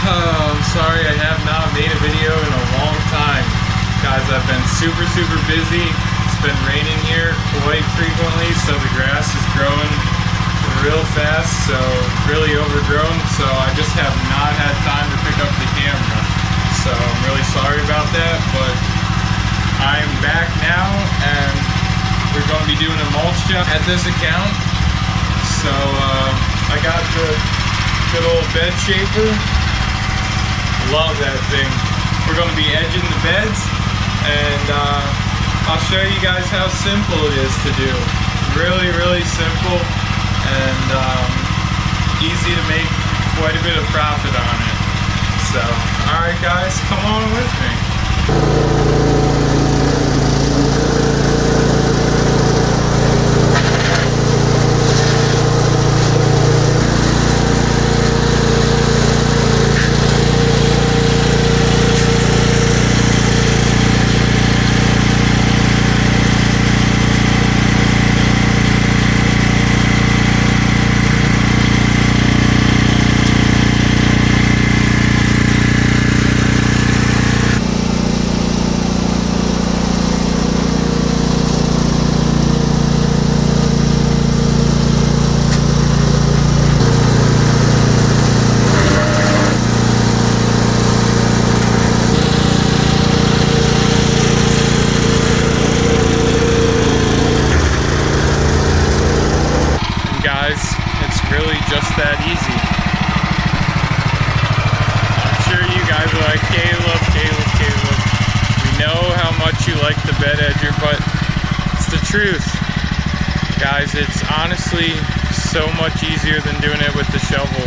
I'm sorry I have not made a video in a long time. Guys, I've been super busy. It's been raining here quite frequently, so the grass is growing real fast, so really overgrown, so I just have not had time to pick up the camera. So I'm really sorry about that, but I'm back now and we're going to be doing a mulch job at this account. So I got the good old bed shaper. Love that thing. We're going to be edging the beds, and I'll show you guys how simple it is to do. Really simple and easy to make quite a bit of profit on it. So, alright guys, come on with me. It's really just that easy. I'm sure you guys are like, Caleb. We know how much you like the bed edger, but it's the truth. Guys, it's honestly so much easier than doing it with the shovel.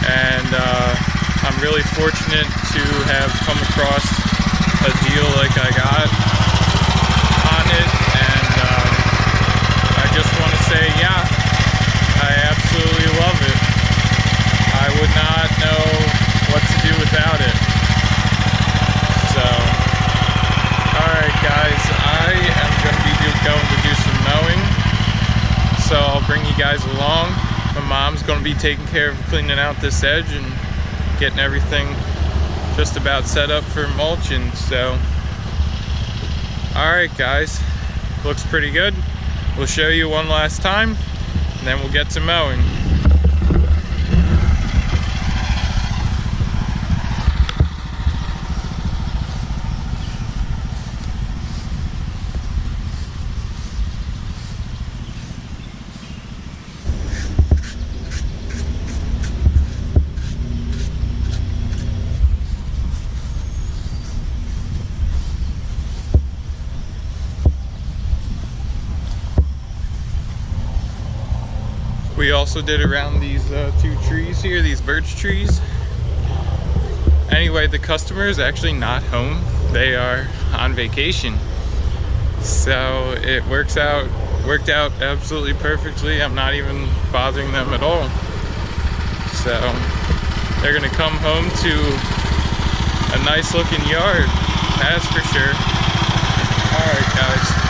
And I'm really fortunate to have come across a deal like I got on it. And I just want to say, yeah, I absolutely love it. I would not know what to do without it. So, alright guys, I am going to be going to do some mowing. So I'll bring you guys along. My mom's going to be taking care of cleaning out this edge and getting everything just about set up for mulching. So, alright guys, looks pretty good. We'll show you one last time, and then we'll get to mowing. We also did around these two trees here, these birch trees. Anyway, the customer is actually not home. They are on vacation. So it worked out absolutely perfectly. I'm not even bothering them at all. So they're gonna come home to a nice looking yard, that's for sure. All right, guys.